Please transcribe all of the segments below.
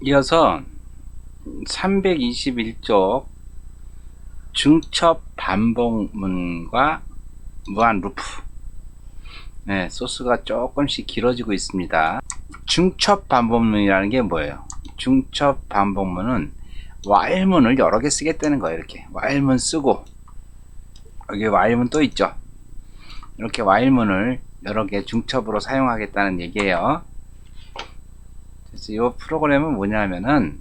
이어서 321쪽 중첩 반복문과 무한 루프. 네, 소스가 조금씩 길어지고 있습니다. 중첩 반복문이라는 게 뭐예요? 중첩 반복문은 while문을 여러 개 쓰겠다는 거예요. 이렇게 while문 쓰고, 여기 while문 또 있죠. 이렇게 while문을 여러 개 중첩으로 사용하겠다는 얘기예요. 그래서 이 프로그램은 뭐냐면은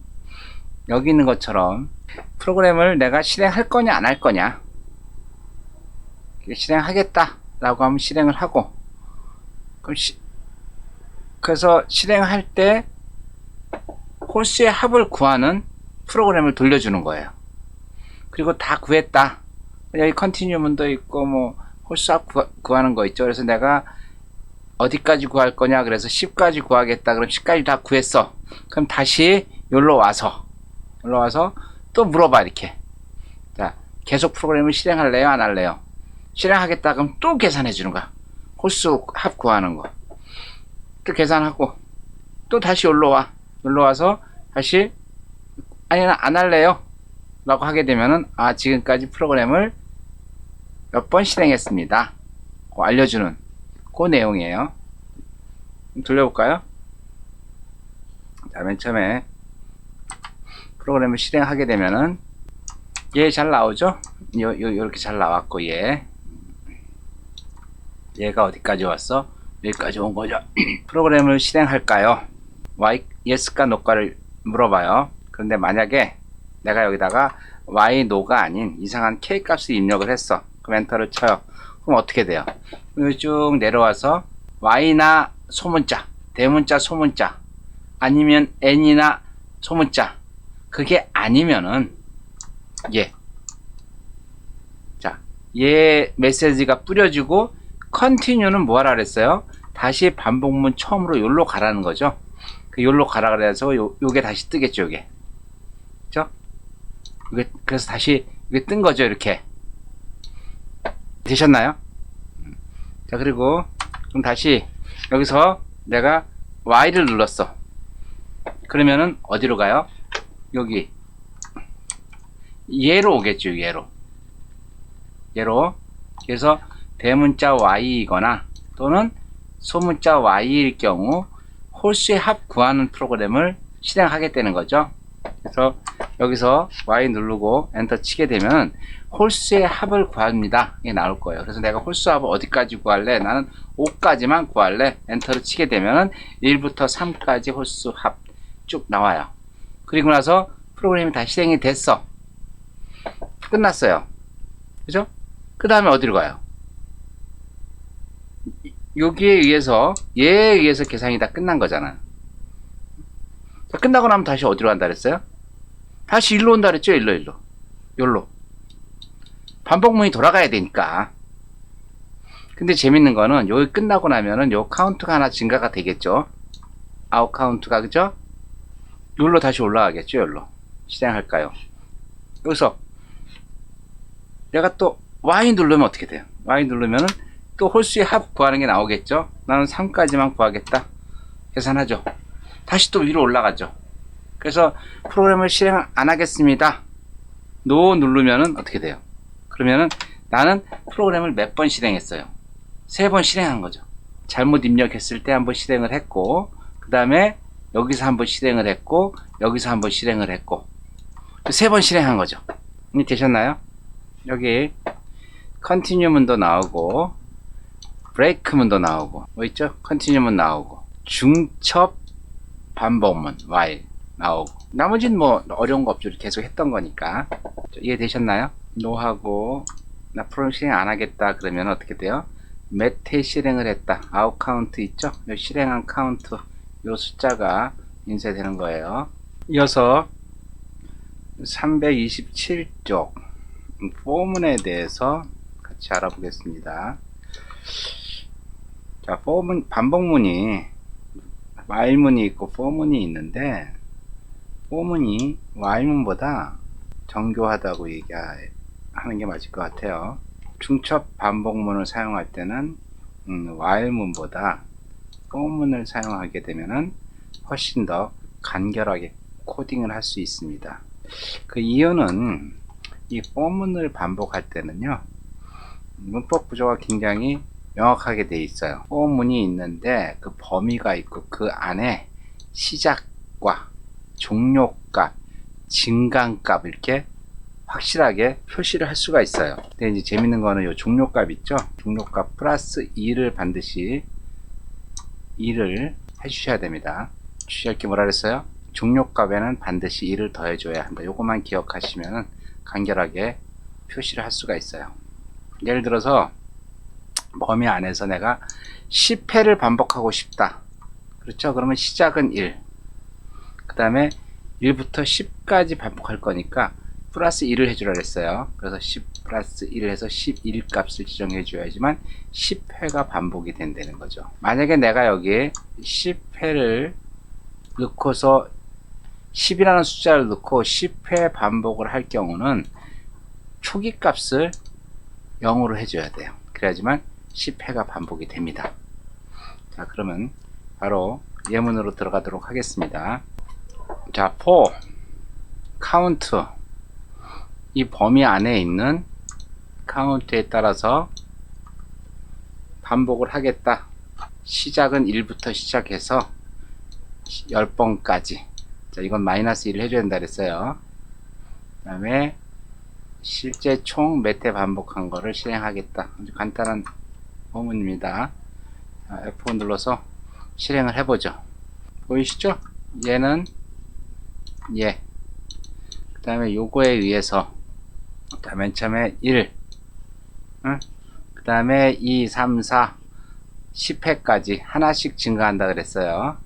여기 있는 것처럼 프로그램을 내가 실행할 거냐 안 할 거냐, 실행하겠다 라고 하면 실행을 하고, 그래서 실행할 때 홀수의 합을 구하는 프로그램을 돌려주는 거예요. 그리고 다 구했다, 여기 컨티뉴 문도 있고 뭐 홀수 합 구하는 거 있죠. 그래서 내가 어디까지 구할 거냐, 그래서 10까지 구하겠다. 그럼 10까지 다 구했어. 그럼 다시 여기로 와서 또 물어봐. 이렇게, 자, 계속 프로그램을 실행할래요 안 할래요? 실행하겠다. 그럼 또 계산해 주는 거야. 홀수 합 구하는 거 또 계산하고, 또 다시 여기로 와서 다시 아니 나 안 할래요 라고 하게 되면은, 아, 지금까지 프로그램을 몇 번 실행했습니다 알려주는 그 내용이에요. 돌려볼까요? 자, 맨 처음에 프로그램을 실행하게 되면은 얘 잘 나오죠? 요렇게 잘 나왔고, 얘가 어디까지 왔어? 여기까지 온 거죠. 프로그램을 실행할까요? yes가 no가를 물어봐요. 그런데 만약에 내가 여기다가 y no가 아닌 이상한 k 값을 입력을 했어. 그럼 엔터를 쳐요. 그럼 어떻게 돼요? 쭉 내려와서 y나 소문자, 대문자, 소문자, 아니면 n이나 소문자, 그게 아니면은 얘 메시지가 뿌려지고, 컨티뉴는 뭐하라 그랬어요? 다시 반복문 처음으로 여기로 가라는 거죠. 여기로 가라 그래서 요게 다시 뜨겠죠. 요게, 그죠? 그래서 다시 이게 뜬 거죠. 이렇게 되셨나요? 자, 그리고 그럼 다시 여기서 내가 Y를 눌렀어. 그러면은 어디로 가요? 여기 얘로 오겠죠. 얘로. 그래서 대문자 Y이거나 또는 소문자 Y일 경우 홀수의 합 구하는 프로그램을 실행하겠다는 거죠. 그래서 여기서 Y 누르고 엔터 치게 되면 홀수의 합을 구합니다, 이게 나올 거예요. 그래서 내가 홀수 합을 어디까지 구할래? 나는 5까지만 구할래. 엔터를 치게 되면 1부터 3까지 홀수 합 쭉 나와요. 그리고 나서 프로그램이 다 실행이 됐어. 끝났어요. 그죠? 그 다음에 어디로 가요? 여기에 의해서, 얘에 의해서 계산이 다 끝난 거잖아. 자, 끝나고 나면 다시 어디로 간다 그랬어요? 다시 일로 온다 그랬죠? 여기로. 반복문이 돌아가야 되니까. 근데 재밌는 거는 여기 끝나고 나면은 요 카운트가 하나 증가가 되겠죠? 아웃 카운트가, 그죠? 여기로 다시 올라가겠죠? 여기로. 실행할까요? 여기서 내가 또 Y 누르면 어떻게 돼요? Y 누르면은 또 홀수의 합 구하는 게 나오겠죠? 나는 3까지만 구하겠다. 계산하죠. 다시 또 위로 올라가죠. 그래서 프로그램을 실행 안 하겠습니다. NO 누르면은 어떻게 돼요? 그러면은 나는 프로그램을 몇 번 실행했어요? 3번 실행한 거죠. 잘못 입력했을 때 한번 실행을 했고, 그 다음에 여기서 한번 실행을 했고, 여기서 한번 실행을 했고, 3번 실행한 거죠. 이해 되셨나요? 여기 컨티뉴 문도 나오고, 브레이크 문도 나오고, 뭐 있죠? 컨티뉴 문 나오고, 중첩 반복문 while 나오고, 나머지는 뭐 어려운 거 없죠. 계속 했던 거니까. 이해되셨나요? 노하고 나 프로그램 실행 안 하겠다 그러면 어떻게 돼요? 몇 회 실행을 했다, 아웃 카운트 있죠? 요 실행한 카운트, 요 숫자가 인쇄되는 거예요. 이어서 327쪽 포문에 대해서 같이 알아보겠습니다. 자, 포문, 반복문이 while문이 있고 for문이 있는데, for문이 while문보다 정교하다고 얘기하는 게 맞을 것 같아요. 중첩 반복문을 사용할 때는 while문보다 for문을 사용하게 되면은 훨씬 더 간결하게 코딩을 할 수 있습니다. 그 이유는 이 포문을 반복할 때는요, 문법 구조가 굉장히 명확하게 되어 있어요. 포문이 있는데 그 범위가 있고 그 안에 시작과 종료값, 증강값 이렇게 확실하게 표시를 할 수가 있어요. 근데 이제 재밌는 거는 이 종료값 있죠? 종료값 플러스 2를 반드시 2를 해주셔야 됩니다. 주시할 게 뭐라 그랬어요? 종료값에는 반드시 2를 더해줘야 한다. 요것만 기억하시면 간결하게 표시를 할 수가 있어요. 예를 들어서 범위 안에서 내가 10회를 반복하고 싶다. 그렇죠? 그러면 시작은 1. 그 다음에 1부터 10까지 반복할 거니까 플러스 1을 해주라 그랬어요. 그래서 10 플러스 1을 해서 11 값을 지정해 줘야지만 10회가 반복이 된다는 거죠. 만약에 내가 여기에 10회를 넣고서 10이라는 숫자를 넣고 10회 반복을 할 경우는 초기 값을 0으로 해줘야 돼요. 그래야지만 10회가 반복이 됩니다. 자, 그러면 바로 예문으로 들어가도록 하겠습니다. 자, for count, 이 범위 안에 있는 카운트에 따라서 반복을 하겠다. 시작은 1부터 시작해서 10번까지. 자, 이건 마이너스 1을 해줘야 된다 그랬어요. 그 다음에 실제 총 몇 회 반복한 거를 실행하겠다. 아주 간단한 포문입니다. F5 눌러서 실행을 해보죠. 보이시죠? 얘는 얘. 그 다음에 요거에 의해서 자, 맨 처음에 1, 응? 그 다음에 2, 3, 4, 10회까지 하나씩 증가한다 그랬어요.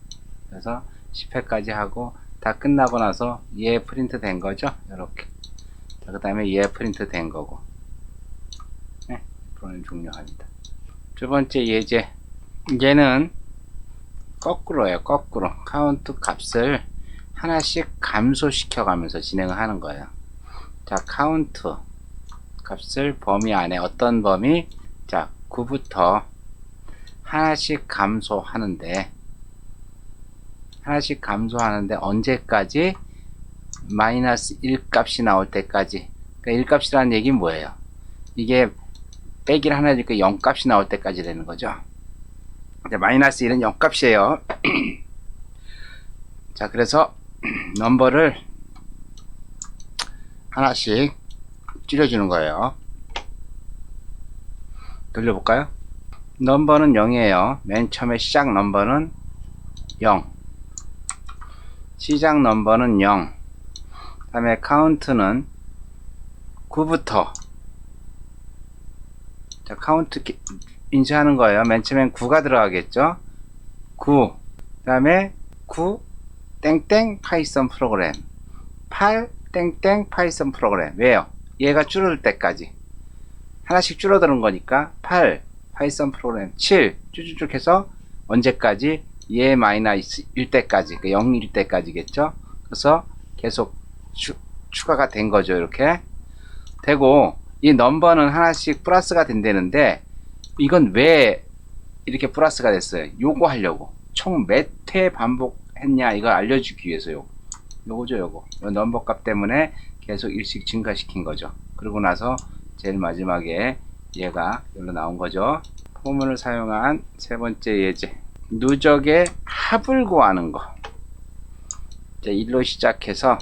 그래서 10회까지 하고 다 끝나고 나서 얘 프린트 된 거죠. 이렇게. 그 다음에 얘 프린트 된 거고. 네, 프로는 종료합니다. 두 번째 예제. 얘는 거꾸로예요. 거꾸로. 카운트 값을 하나씩 감소시켜 가면서 진행을 하는 거예요. 자, 카운트 값을 범위 안에 어떤 범위? 자, 9부터 하나씩 감소하는데 언제까지? 마이너스 1 값이 나올 때까지. 그러니까 1 값이라는 얘기는 뭐예요? 이게 빼기를 하나 해주니까 0 값이 나올 때까지 되는 거죠. 마이너스 1은 0 값이에요. 자, 그래서 넘버를 하나씩 줄여주는 거예요. 돌려볼까요? 넘버는 0이에요. 맨 처음에 시작 넘버는 0. 시작 넘버는 0. 그 다음에 카운트는 9부터. 자, 카운트 인쇄하는 거예요. 맨 처음엔 9가 들어가겠죠? 9. 그 다음에 9 땡땡 파이썬 프로그램. 8 땡땡 파이썬 프로그램. 왜요? 얘가 줄어들 때까지. 하나씩 줄어드는 거니까 8 파이썬 프로그램. 7 쭉쭉쭉 해서 언제까지? 얘 마이너스 1 때까지. 그 0일 때까지겠죠? 그래서 계속 추가가 된 거죠. 이렇게 되고, 이 넘버는 하나씩 플러스가 된다는데 이건 왜 이렇게 플러스가 됐어요? 요거 하려고. 총 몇 회 반복했냐 이걸 알려주기 위해서 요거죠. 요거 넘버 값 때문에 계속 일씩 증가시킨 거죠. 그러고 나서 제일 마지막에 얘가 여기로 나온 거죠. 포문을 사용한 세 번째 예제, 누적의 합을 구하는 거. 자, 1로 시작해서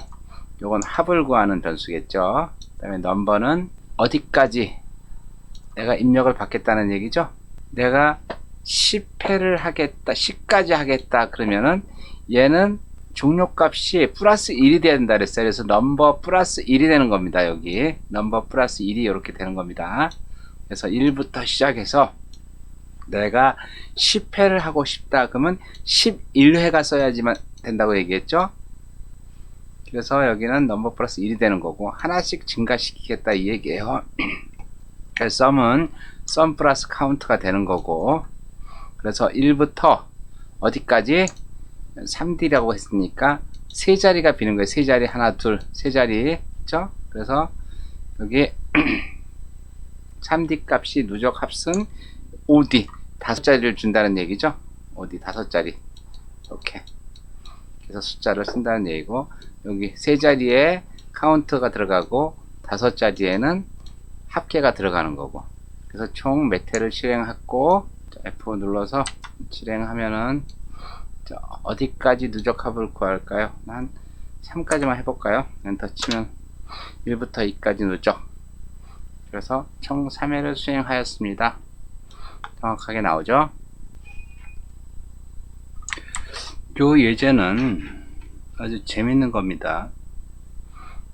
요건 합을 구하는 변수겠죠. 그 다음에 넘버는 어디까지 내가 입력을 받겠다는 얘기죠. 내가 10회를 하겠다, 10까지 하겠다 그러면은 얘는 종료값이 플러스 1이 돼야 된다 그랬어요. 그래서 넘버 플러스 1이 되는 겁니다. 여기 넘버 플러스 1이 이렇게 되는 겁니다. 그래서 1부터 시작해서 내가 10회를 하고 싶다 그러면 11회가 써야지만 된다고 얘기했죠. 그래서 여기는 넘버 플러스 1이 되는 거고 하나씩 증가시키겠다 이 얘기예요. 그래서 sum은 sum 플러스 count가 되는 거고, 그래서 1부터 어디까지? 3D라고 했으니까 세 자리가 비는 거예요. 세 자리, 하나, 둘, 세 자리. 그렇죠? 그래서 여기 3D 값이 누적 합승 5D 5자리를 준다는 얘기죠. 5D 5자리. 이렇게. 그래서 숫자를 쓴다는 얘기고, 여기 세 자리에 카운트가 들어가고 5자리에는 합계가 들어가는 거고, 그래서 총 몇 회를 실행하고, F5 눌러서 실행하면은 어디까지 누적합을 구할까요? 한 3까지만 해볼까요? 엔터 치면 1부터 2까지 누적. 그래서 총 3회를 수행하였습니다. 정확하게 나오죠? 요 예제는 아주 재밌는 겁니다.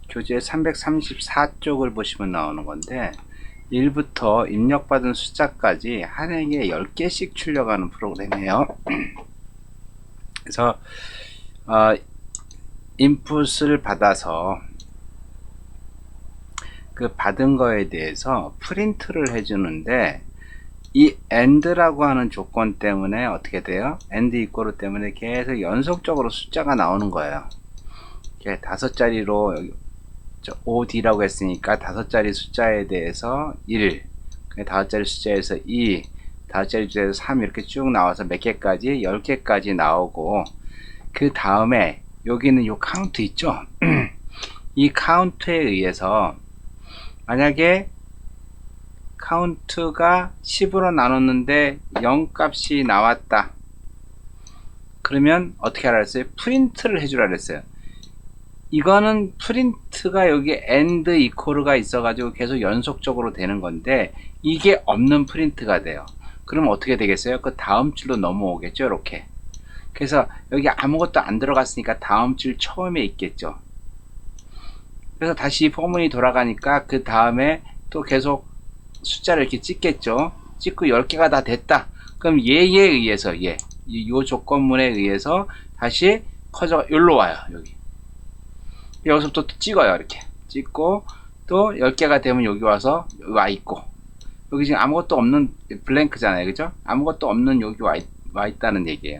교재 334쪽을 보시면 나오는 건데, 1부터 입력받은 숫자까지 한 행에 10개씩 출력하는 프로그램이에요. 그래서 인풋을 받아서 그 받은 거에 대해서 프린트를 해주는데, 이 AND라고 하는 조건 때문에 어떻게 돼요? AND 이꼬르 때문에 계속 연속적으로 숫자가 나오는 거예요. 이렇게 5자리로 여기 OD라고 했으니까 5자리 숫자에 대해서 1, 5자리 숫자에서 2, 5자리 숫자에서 3 이렇게 쭉 나와서 몇 개까지? 10개까지 나오고, 그 다음에 여기는 요 카운트 있죠? 이 카운트에 의해서 만약에 카운트가 10으로 나눴는데 0 값이 나왔다. 그러면 어떻게 하라 했어요? 프린트를 해주라 그랬어요. 이거는 프린트가 여기 AND 이퀄가 있어가지고 계속 연속적으로 되는 건데, 이게 없는 프린트가 돼요. 그럼 어떻게 되겠어요? 그 다음 줄로 넘어오겠죠, 이렇게. 그래서 여기 아무것도 안 들어갔으니까 다음 줄 처음에 있겠죠. 그래서 다시 포문이 돌아가니까 그 다음에 또 계속 숫자를 이렇게 찍겠죠. 찍고 10개가 다 됐다. 그럼 얘에 의해서, 요 조건문에 의해서 다시 커져가 여기로 와요. 여기서부터 또 찍어요. 이렇게 찍고 또 10개가 되면 여기 와서 여기 와 있고, 여기 지금 아무것도 없는 블랭크잖아요. 그죠? 아무것도 없는 여기 와 있다는 얘기예요.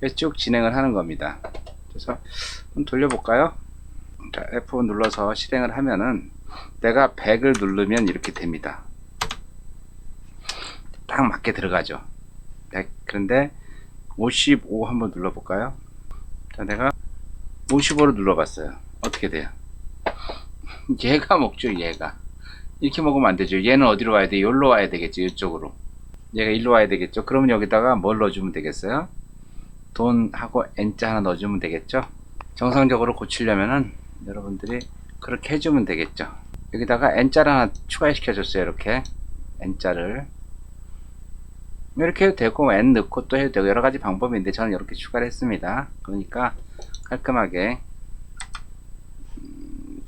그래서 쭉 진행을 하는 겁니다. 그래서 한번 돌려볼까요? 자, F5 눌러서 실행을 하면은 내가 100을 누르면 이렇게 됩니다. 딱 맞게 들어가죠. 100. 그런데 55 한번 눌러볼까요? 자, 내가 55를 눌러봤어요. 어떻게 돼요? 얘가 먹죠, 얘가. 이렇게 먹으면 안 되죠. 얘는 어디로 와야 돼? 여기로 와야 되겠죠, 이쪽으로. 얘가 일로 와야 되겠죠. 그러면 여기다가 뭘 넣어주면 되겠어요? 돈하고 N자 하나 넣어주면 되겠죠. 정상적으로 고치려면은 여러분들이 그렇게 해주면 되겠죠. 여기다가 N자를 하나 추가시켜줬어요. 이렇게 N자를 이렇게 해도 되고, N 넣고 또 해도 되고, 여러가지 방법인데 저는 이렇게 추가를 했습니다. 그러니까 깔끔하게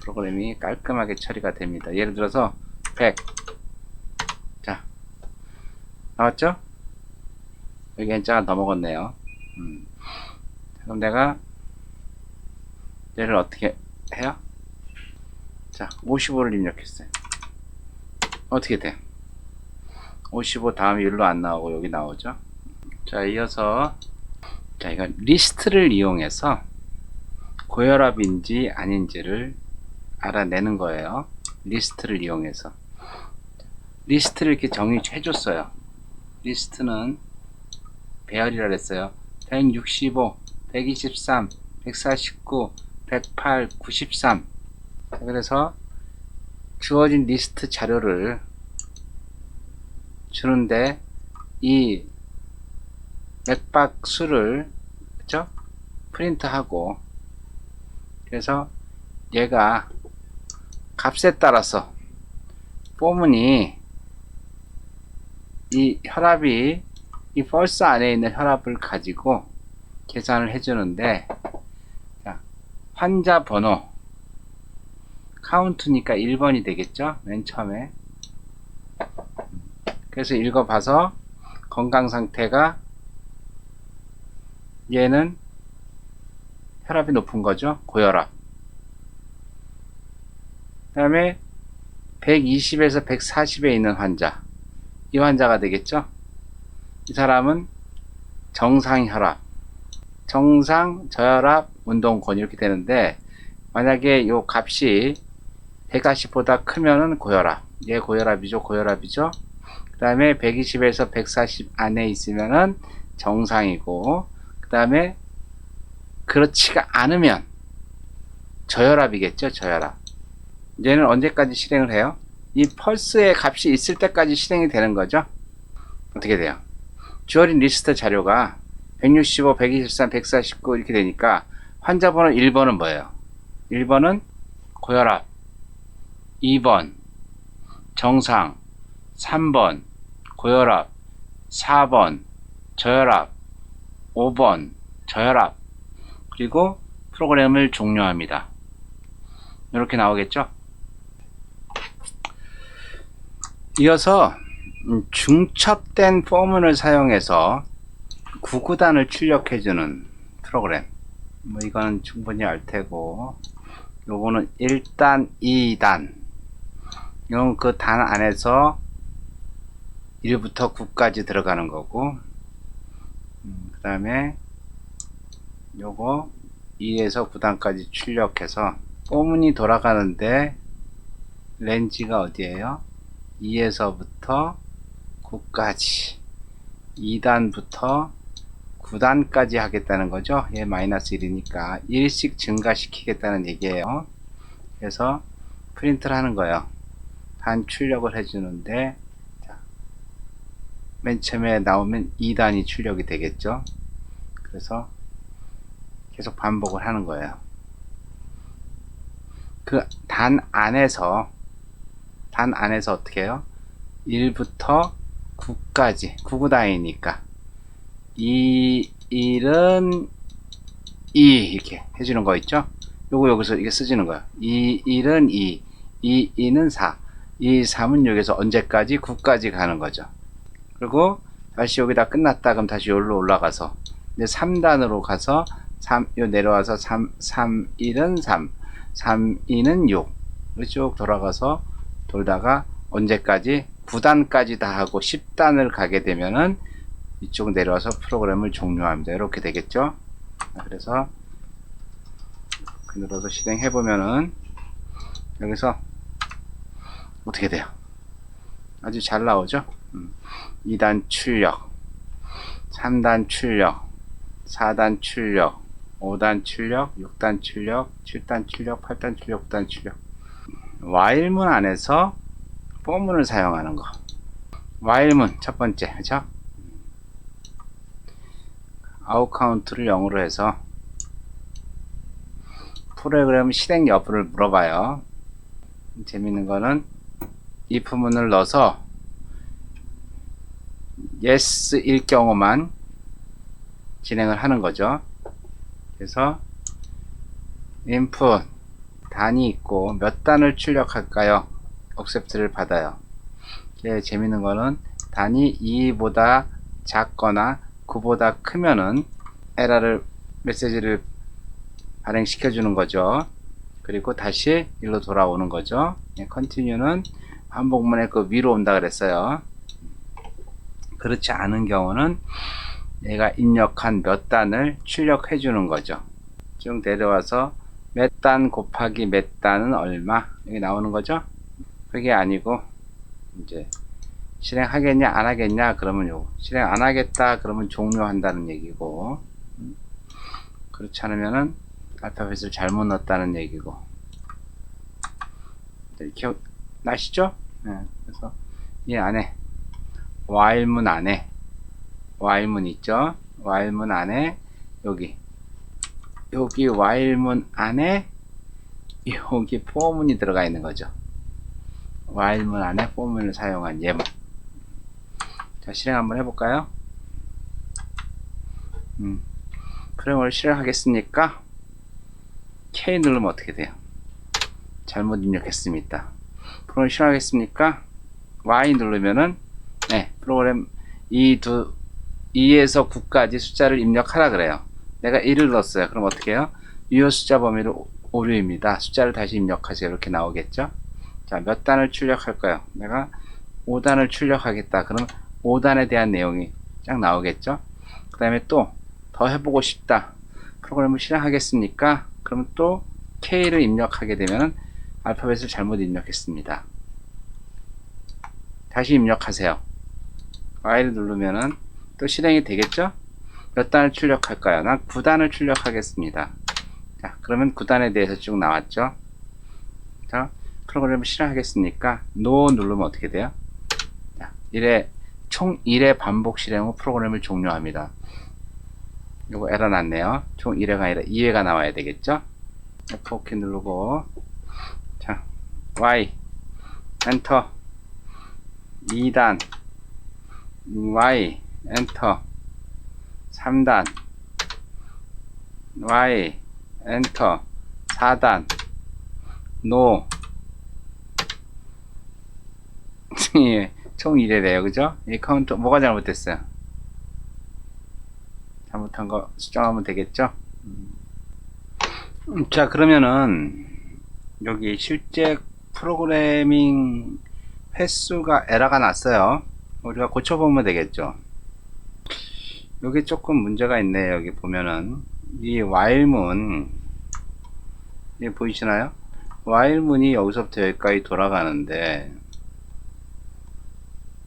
프로그램이 깔끔하게 처리가 됩니다. 예를 들어서 100. 자, 나왔죠? 여기 N자가 더 먹었네요. 그럼 내가 얘를 어떻게 해요? 자, 55를 입력했어요. 어떻게 돼? 55 다음에 일로 안 나오고 여기 나오죠. 자, 이어서 자, 이거 리스트를 이용해서 고혈압인지 아닌지를 알아내는 거예요. 리스트를 이용해서 리스트를 이렇게 정리해 줬어요. 리스트는 배열이라 그랬어요. 165, 123, 149, 108, 93. 자, 그래서 주어진 리스트 자료를 주는데 이 맥박 수를, 그쵸? 프린트하고, 그래서 얘가 값에 따라서 포문이 이 혈압이 이 펄스 안에 있는 혈압을 가지고 계산을 해주는데, 자, 환자 번호 카운트니까 1번이 되겠죠? 맨 처음에. 그래서 읽어봐서 건강 상태가, 얘는 혈압이 높은 거죠. 고혈압. 그 다음에 120에서 140에 있는 환자, 이 환자가 되겠죠. 이 사람은 정상 혈압, 정상 저혈압, 운동권 이렇게 되는데, 만약에 요 값이 140보다 크면은 고혈압, 얘 고혈압이죠. 그 다음에 120에서 140 안에 있으면은 정상이고, 그 다음에 그렇지가 않으면 저혈압이겠죠. 저혈압. 얘는 언제까지 실행을 해요? 이 펄스의 값이 있을 때까지 실행이 되는 거죠. 어떻게 돼요? 주어진 리스트 자료가 165, 123, 149 이렇게 되니까 환자번호 1번은 뭐예요? 1번은 고혈압, 2번 정상, 3번 고혈압, 4번 저혈압, 5번 저혈압, 그리고 프로그램을 종료합니다. 이렇게 나오겠죠? 이어서 중첩된 포문을 사용해서 구구단을 출력해주는 프로그램. 뭐 이거는 충분히 알 테고, 요거는 1단, 2단. 이건 그 단 안에서 1부터 9까지 들어가는 거고, 그 다음에 요거 2에서 9단까지 출력해서 포문이 돌아가는데 렌즈가 어디에요? 2에서부터 9까지 2단부터 9단까지 하겠다는 거죠. 얘 마이너스 1이니까 1씩 증가시키겠다는 얘기예요. 그래서 프린트를 하는 거예요. 단 출력을 해주는데, 자, 맨 처음에 나오면 2단이 출력이 되겠죠. 그래서 계속 반복을 하는 거예요. 그 단 안에서 어떻게 해요? 1부터 9까지 9구단이니까 1은 2 이렇게 해주는 거 있죠? 요거 여기서 이게 쓰지는 거야. 1은 2, 2는 4, 3은 여기서 언제까지? 9까지 가는 거죠. 그리고 다시 여기다 끝났다 그럼 다시 여기로 올라가서 이제 3단으로 가서 요 내려와서 1은 3, 2는 6 쭉 돌아가서 돌다가 언제까지? 9단까지 다 하고 10단을 가게 되면은 이쪽 내려와서 프로그램을 종료합니다. 이렇게 되겠죠? 그래서 눌러서 실행해 보면은 여기서 어떻게 돼요? 아주 잘 나오죠? 2단 출력, 3단 출력, 4단 출력, 5단 출력, 6단 출력, 7단 출력, 8단 출력, 9단 출력. while문 안에서 for문을 사용하는 거. while문 첫 번째, 그죠? outCount를 0으로 해서 프로그램 실행 여부를 물어봐요. 재밌는 거는 if문을 넣어서 yes일 경우만 진행을 하는 거죠. 그래서 input 단이 있고 몇 단을 출력할까요? accept를 받아요. 재밌는 거는 단이 2보다 작거나 9보다 크면은 에러를 메시지를 발행시켜 주는 거죠. 그리고 다시 일로 돌아오는 거죠. continue는 반복문의 그 위로 온다 그랬어요. 그렇지 않은 경우는 얘가 입력한 몇 단을 출력해 주는 거죠. 쭉 내려와서 몇 단 곱하기 몇 단은 얼마 여기 나오는 거죠. 그게 아니고 이제 실행하겠냐 안 하겠냐 그러면 요 실행 안 하겠다 그러면 종료한다는 얘기고, 그렇지 않으면은 알파벳을 잘못 넣었다는 얘기고. 이렇게 나시죠? 네, 그래서 이 안에 while문 안에 while문 있죠? while문 안에 여기 while문 안에 여기 for문이 들어가 있는 거죠. while문 안에 for문을 사용한 예문. 자, 실행 한번 해볼까요? 프레임을 실행하겠습니까? K 누르면 어떻게 돼요? 잘못 입력했습니다. 프로그램 실행하겠습니까? Y 누르면은 네, 프로그램 2에서 9까지 숫자를 입력하라 그래요. 내가 1을 넣었어요. 그럼 어떻게 해요? 유효 숫자 범위를 오류입니다. 숫자를 다시 입력하세요. 이렇게 나오겠죠? 자, 몇 단을 출력할까요? 내가 5단을 출력하겠다. 그럼 5단에 대한 내용이 쫙 나오겠죠? 그 다음에 또 더 해보고 싶다. 프로그램을 실행하겠습니까? 그러면 또 K를 입력하게 되면 알파벳을 잘못 입력했습니다. 다시 입력하세요. Y를 누르면은 또 실행이 되겠죠? 몇 단을 출력할까요? 난 9단을 출력하겠습니다. 자, 그러면 9단에 대해서 쭉 나왔죠. 자, 프로그램을 실행하겠습니까? NO 누르면 어떻게 돼요? 자, 총 1회 반복 실행 후 프로그램을 종료합니다. 요거 에러 났네요. 총 1회가 아니라 2회가 나와야 되겠죠? F4키 누르고, 자, Y, 엔터, 2단, Y, 엔터, 3단, Y, 엔터, 4단, NO. 예, 총 1회래요. 그죠? 이 카운터, 뭐가 잘못됐어요? 잘못한 거 수정하면 되겠죠? 자, 그러면은, 여기 실제 프로그래밍 횟수가 에러가 났어요. 우리가 고쳐보면 되겠죠. 여기 조금 문제가 있네요. 여기 보면은 이 while문, 이 보이시나요? while문이 여기서부터 여기까지 돌아가는데,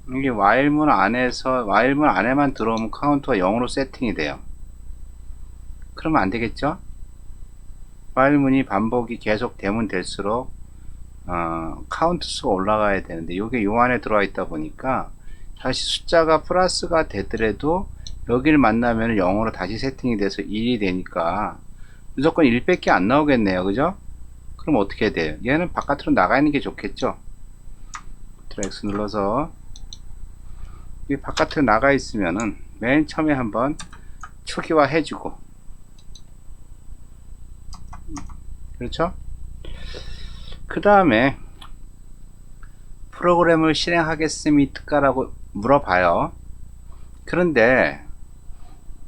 이게 while문 안에만 들어오면 카운터가 0으로 세팅이 돼요. 그러면 안 되겠죠? while문이 반복이 계속 되면 될수록 카운트 수가 올라가야 되는데, 이게 요 안에 들어와 있다 보니까 다시 숫자가 플러스가 되더라도 여기를 만나면 0으로 다시 세팅이 돼서 1이 되니까 무조건 1밖에 안 나오겠네요. 그죠? 그럼 어떻게 해야 돼요? 얘는 바깥으로 나가 있는 게 좋겠죠? Ctrl X 눌러서 이 바깥으로 나가 있으면은 맨 처음에 한번 초기화 해주고, 그렇죠? 그 다음에 프로그램을 실행하겠습니까? 라고 물어봐요. 그런데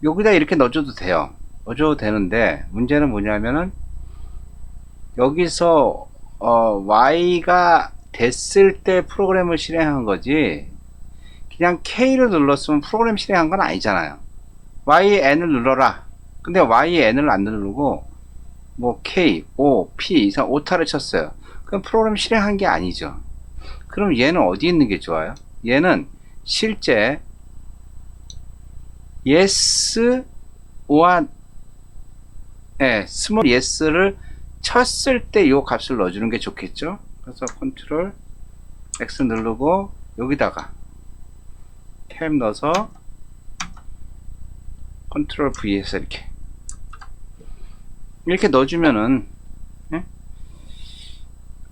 여기다 이렇게 넣어줘도 돼요. 넣어줘도 되는데, 문제는 뭐냐면은 여기서 Y가 됐을 때 프로그램을 실행한 거지, 그냥 K를 눌렀으면 프로그램 실행한 건 아니잖아요. YN을 눌러라. 근데 YN을 안 누르고 뭐 K, O, P 이상 오타를 쳤어요. 그럼 프로그램 실행한 게 아니죠. 그럼 얘는 어디 있는 게 좋아요? 얘는 실제 yes와 스몰 yes를 쳤을 때 이 값을 넣어주는 게 좋겠죠. 그래서 Ctrl X 누르고 여기다가 탭 넣어서 Ctrl V 해서 이렇게 넣어주면은, 예?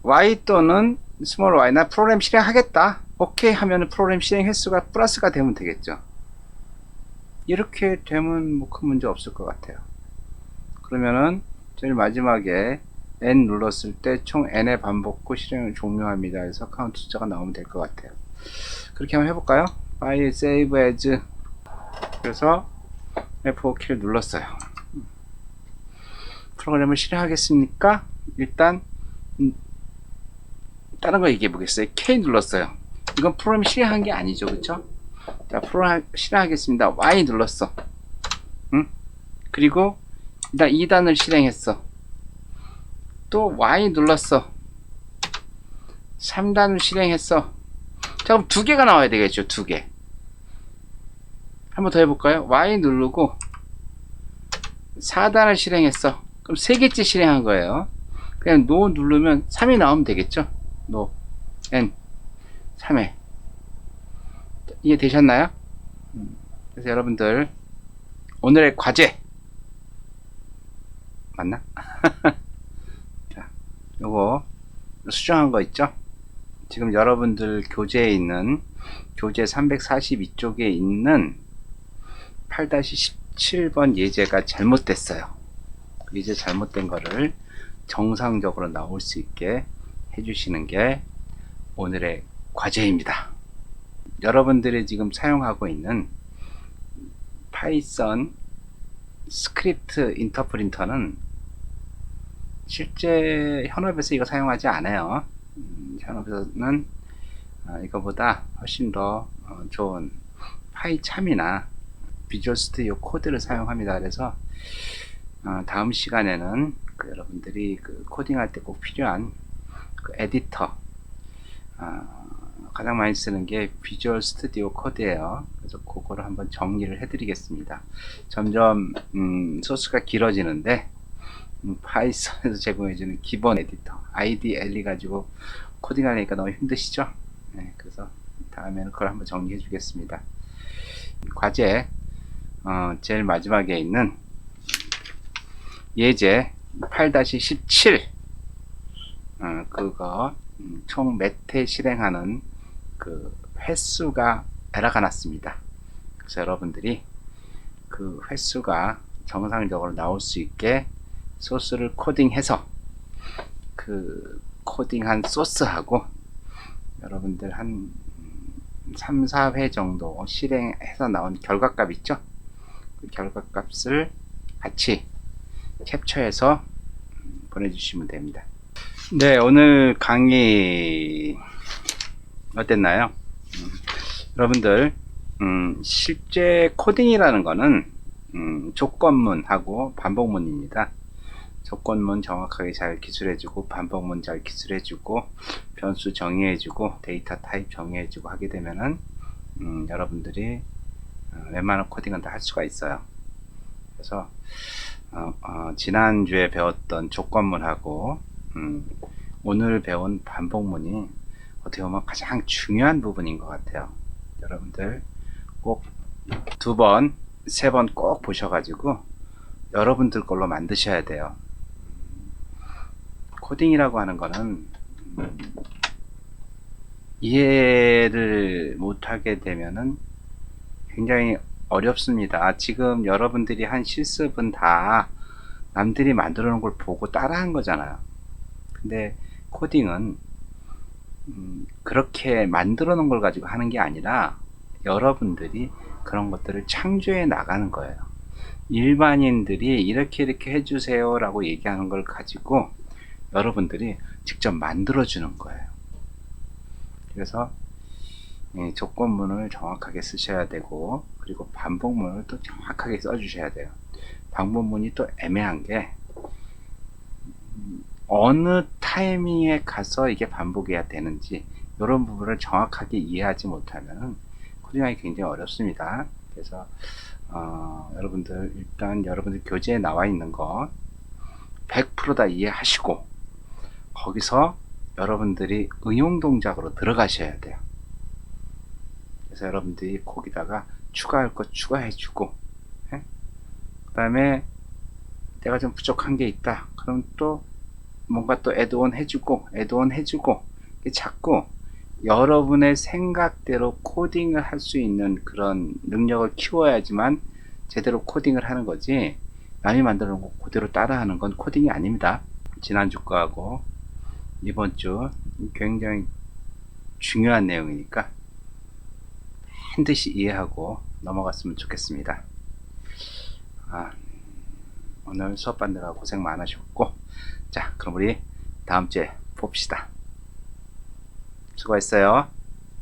Y 또는 스몰 y나 프로그램 실행하겠다, 오케이 하면은 프로그램 실행 횟수가 플러스가 되면 되겠죠. 이렇게 되면 뭐 큰 문제 없을 것 같아요. 그러면은 제일 마지막에 N 눌렀을 때 총 N의 반복 후 실행을 종료합니다 해서 카운트 숫자가 나오면 될 것 같아요. 그렇게 한번 해볼까요? File Save As. 그래서 F4키를 눌렀어요. 프로그램을 실행하겠습니까? 일단 다른 거 얘기해 보겠어요. K 눌렀어요. 이건 프로그램 실행한 게 아니죠, 그쵸? 자, 프로그램 실행하겠습니다. Y 눌렀어. 응? 그리고 일단 2단을 실행했어. 또 Y 눌렀어. 3단을 실행했어. 자, 그럼 2개가 나와야 되겠죠, 2개. 한번 더 해볼까요? Y 누르고 4단을 실행했어. 그럼 3개째 실행한 거예요. 그냥 NO 누르면 3이 나오면 되겠죠? NO, N, 3회. 이해되셨나요? 그래서 여러분들, 오늘의 과제 맞나? 자, 요거 수정한 거 있죠? 지금 여러분들 교재에 있는 교재 342쪽에 있는 8-17번 예제가 잘못됐어요. 예제 잘못된 거를 정상적으로 나올 수 있게 해주시는 게 오늘의 과제입니다. 여러분들이 지금 사용하고 있는 파이썬 스크립트 인터프리터는 실제 현업에서 이거 사용하지 않아요. 현업에서는 이거보다 훨씬 더 좋은 파이참이나 비주얼 스튜디오 코드를 사용합니다. 그래서 다음 시간에는 여러분들이 코딩할 때 꼭 필요한 에디터 가장 많이 쓰는 게 비주얼 스튜디오 코드예요. 그래서 그거를 한번 정리를 해 드리겠습니다. 점점 소스가 길어지는데 파이썬에서 제공해주는 기본 에디터 IDLE 가지고 코딩하려니까 너무 힘드시죠? 네, 그래서 다음에는 그걸 한번 정리해 주겠습니다. 과제 제일 마지막에 있는 예제 8-17 그거 총 몇 회 실행하는 그 횟수가 에러가 났습니다. 그래서 여러분들이 그 횟수가 정상적으로 나올 수 있게 소스를 코딩해서 그 코딩한 소스하고 여러분들 한 3, 4회 정도 실행해서 나온 결과값 있죠? 그 결과값을 같이 캡처해서 보내주시면 됩니다. 네, 오늘 강의 어땠나요? 여러분들 실제 코딩이라는 거는 조건문하고 반복문입니다. 조건문 정확하게 잘 기술해주고 반복문 잘 기술해주고 변수 정의해주고 데이터 타입 정의해주고 하게 되면은 여러분들이 웬만한 코딩은 다 할 수가 있어요. 그래서 지난주에 배웠던 조건문하고 오늘 배운 반복문이 어떻게 보면 가장 중요한 부분인 것 같아요. 여러분들 꼭 2번, 3번 꼭 보셔가지고 여러분들 걸로 만드셔야 돼요. 코딩이라고 하는 거는 이해를 못하게 되면은 굉장히 어렵습니다. 지금 여러분들이 한 실습은 다 남들이 만들어 놓은 걸 보고 따라한 거잖아요. 근데 코딩은 그렇게 만들어 놓은 걸 가지고 하는 게 아니라 여러분들이 그런 것들을 창조해 나가는 거예요. 일반인들이 이렇게 해주세요 라고 얘기하는 걸 가지고 여러분들이 직접 만들어 주는 거예요. 그래서 조건문을 정확하게 쓰셔야 되고 그리고 반복문을 또 정확하게 써 주셔야 돼요. 반복문이 또 애매한 게 어느 타이밍에 가서 이게 반복해야 되는지 이런 부분을 정확하게 이해하지 못하면 코딩하기 굉장히 어렵습니다. 그래서 여러분들 일단 여러분들 교재에 나와 있는 거 100% 다 이해하시고 거기서 여러분들이 응용 동작으로 들어가셔야 돼요. 그래서 여러분들이 거기다가 추가할 것 추가해 주고 그 다음에 내가 좀 부족한 게 있다 그럼 또 뭔가 또 애드온 해주고 자꾸 여러분의 생각대로 코딩을 할 수 있는 그런 능력을 키워야지만 제대로 코딩을 하는 거지 남이 만들어 놓은 거 그대로 따라하는 건 코딩이 아닙니다. 지난주 거하고 이번 주 굉장히 중요한 내용이니까 반드시 이해하고 넘어갔으면 좋겠습니다. 오늘 수업 받느라 고생 많으셨고 자 그럼 우리 다음 주에 봅시다. 수고했어요.